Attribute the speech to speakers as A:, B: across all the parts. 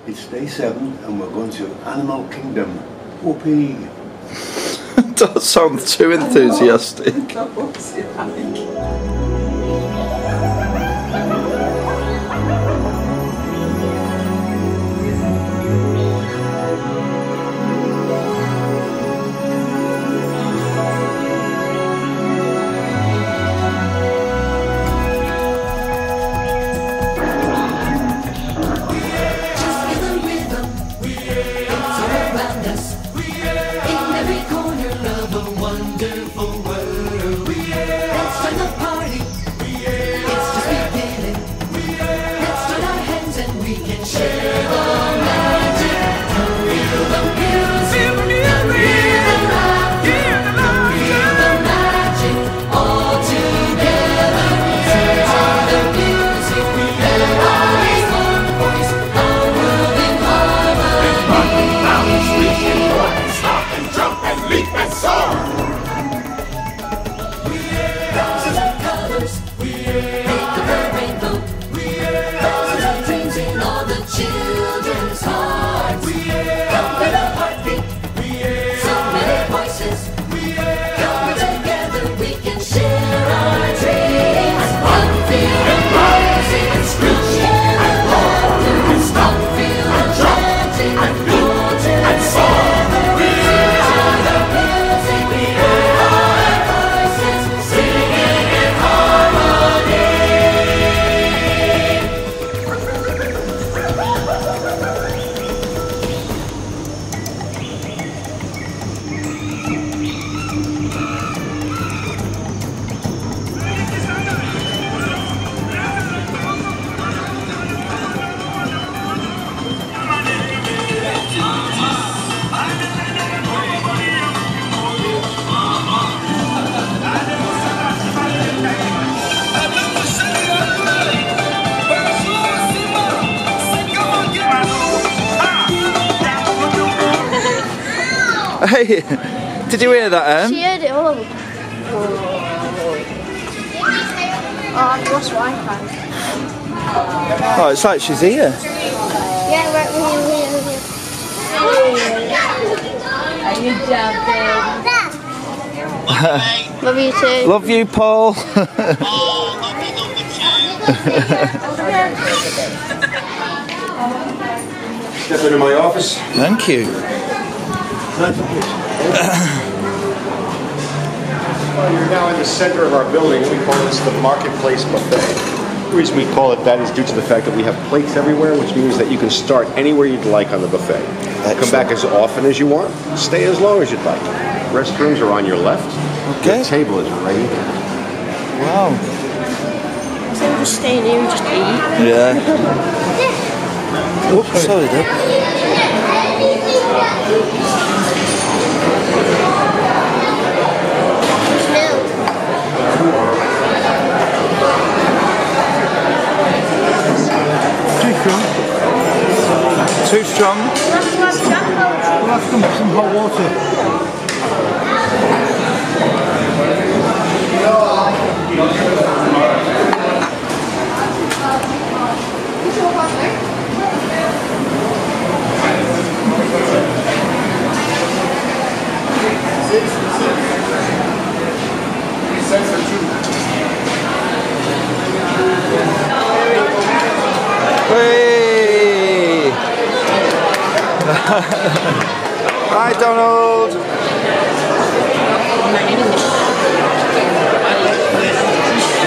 A: It's day 7 and we're going to Animal Kingdom. Whoopee!
B: Don't sound too enthusiastic. Hey, did you hear that, Em?
C: She heard it all. Oh, I've lost Wi-Fi.
B: Oh, it's like she's here.
C: Yeah, right, we're here. Love you too.
B: Love you, Paul.
A: Step into my office.
B: Thank you.
D: Well, you're now in the center of our building. We call this the Marketplace Buffet. The reason we call it that is due to the fact that we have plates everywhere, which means that you can start anywhere you'd like on the buffet. Come back as often as you want. Stay as long as you'd like. Restrooms are on your left.
B: Okay.
D: Your table is right here.
B: Wow.
C: So we'll just stay in here and just eat.
B: Yeah. Oops, sorry, Dad. Too strong.
A: We'll have some hot water.
B: Hey! Hi, Donald.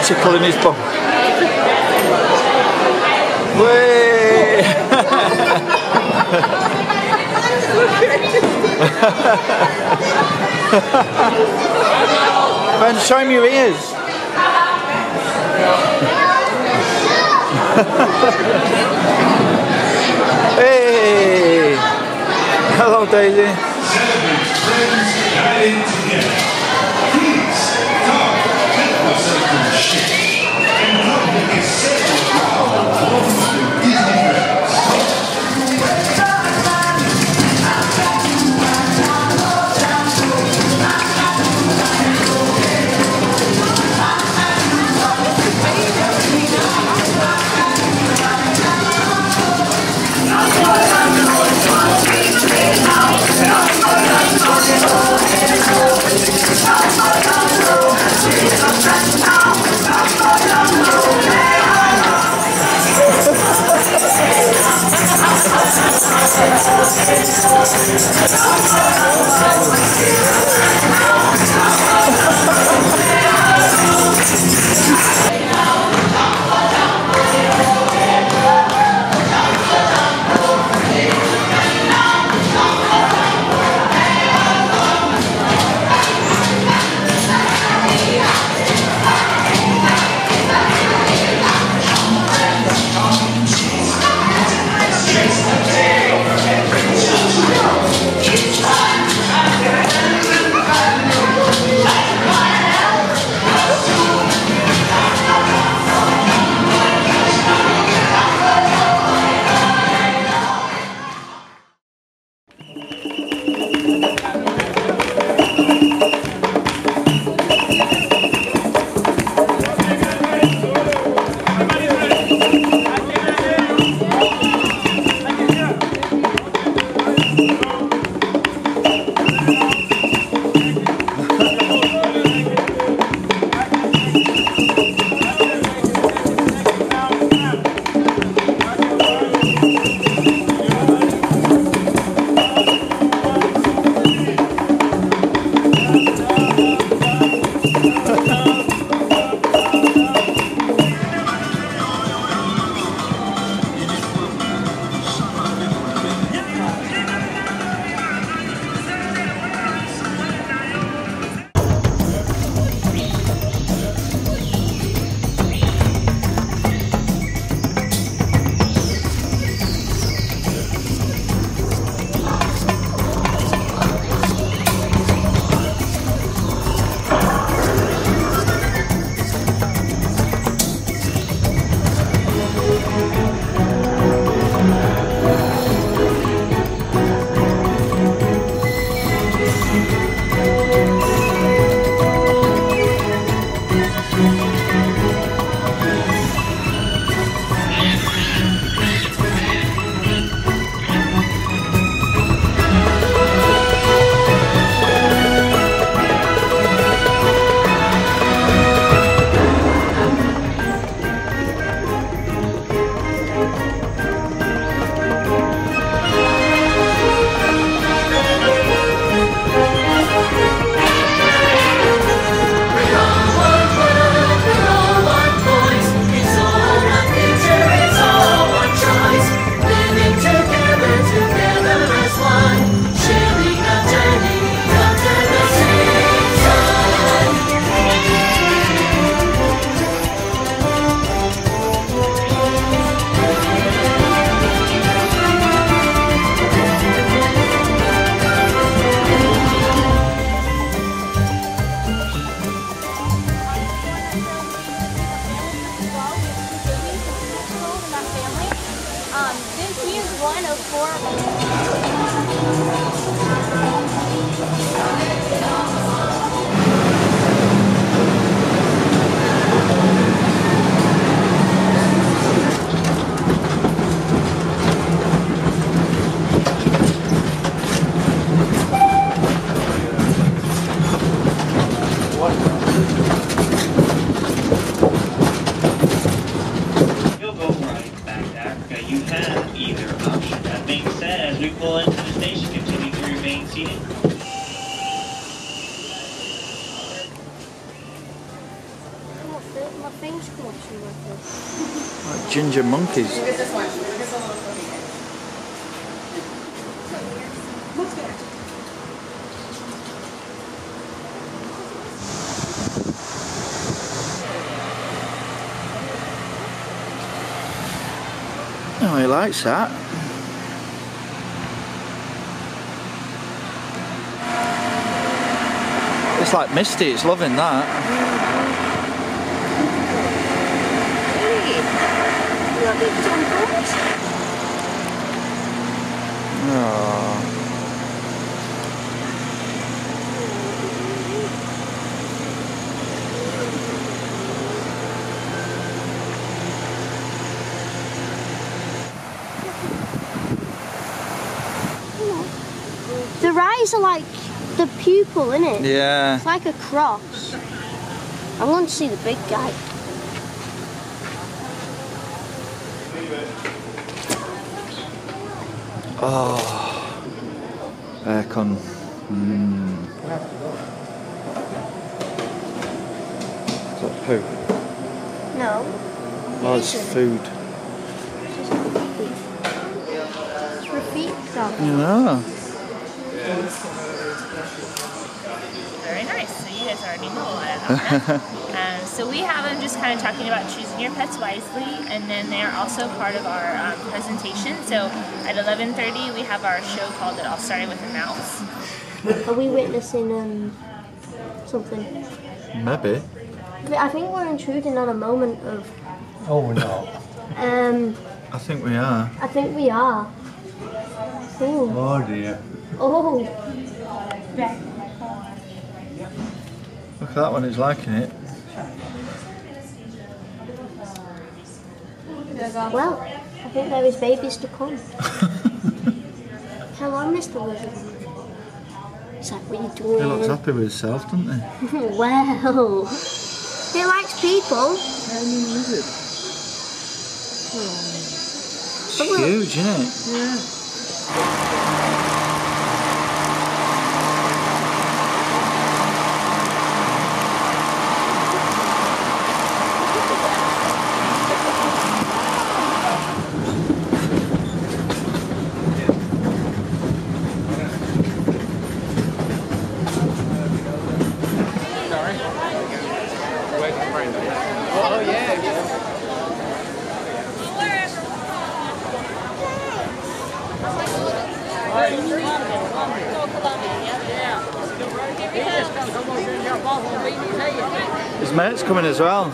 B: Tickling his bum. Way! Ben, show him your ears. Hey! Hello, Daisy.
E: Come on.
C: Here's one of four.
E: You'll go right back to Africa. You have either option. That being said, as we pull into the station, continue to remain seated.
C: My things come up too much.
B: Like ginger monkeys. Oh, he likes that. It's like Misty, it's loving that. Oh.
C: The eyes are like the pupil, innit?
B: Yeah.
C: It's like a cross. I want to see the big guy.
B: Oh. Aircon. Is that poo?
C: No.
B: Oh, it's food.
C: It's for feet.
B: Yeah.
F: Very nice. So you guys already know a lot about that. So we have them just kind of talking about choosing your pets wisely, and then they're also part of our presentation. So at 11:30 we have our show called "It All Started with a Mouse."
C: Are we witnessing something?
B: Maybe.
C: I think we're intruding on a moment of.
A: Oh, we're not.
B: I think we are.
C: I think we are. Ooh.
A: Oh dear.
C: Oh.
B: Look at that one, he's liking it.
C: Well, I think there is babies to come. Hello, Mr. Wizard. Is that what you're doing?
B: He looks happy with himself, doesn't he?
C: Well, he likes people.
B: It's huge, isn't it?
C: Yeah.
B: His mate's coming as well.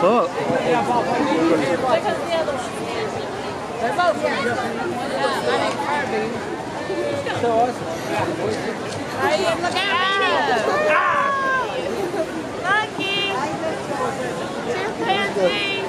B: Look.
F: Monkey! Chimpanzee!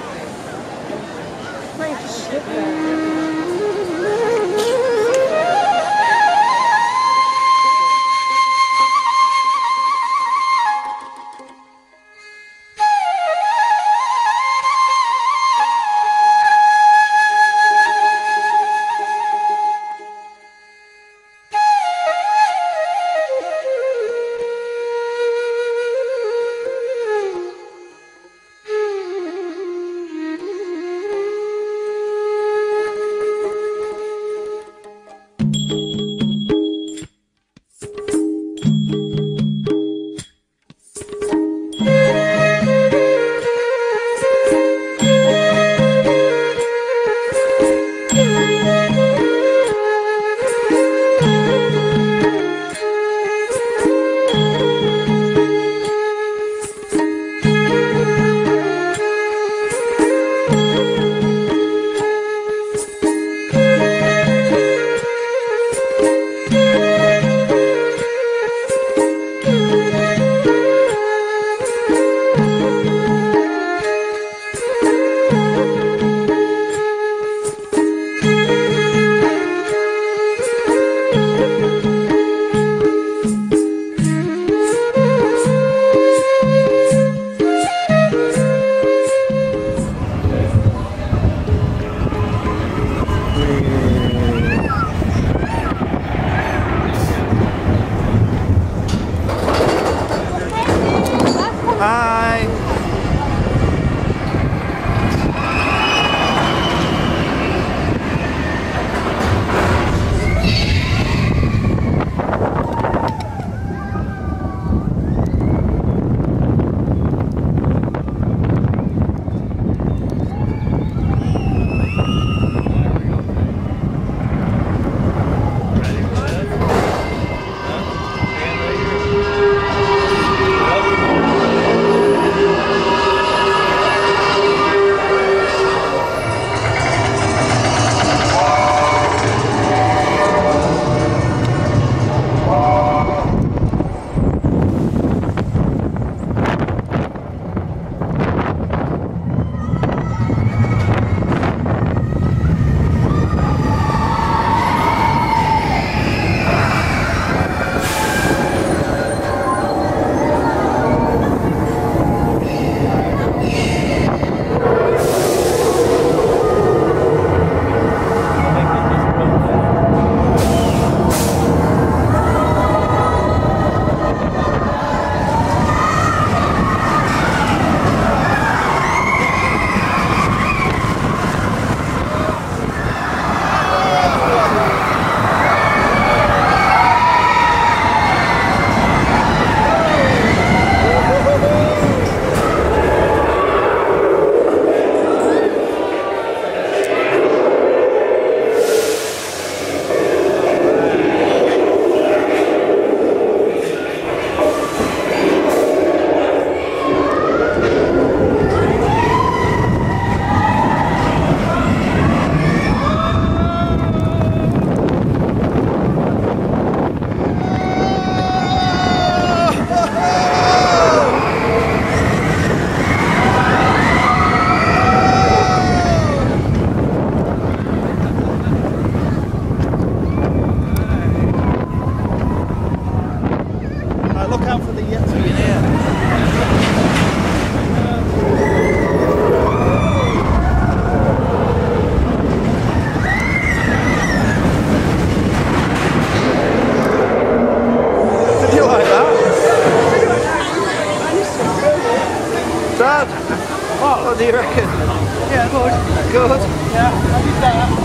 G: Thank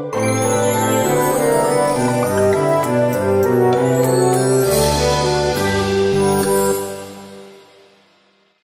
G: you.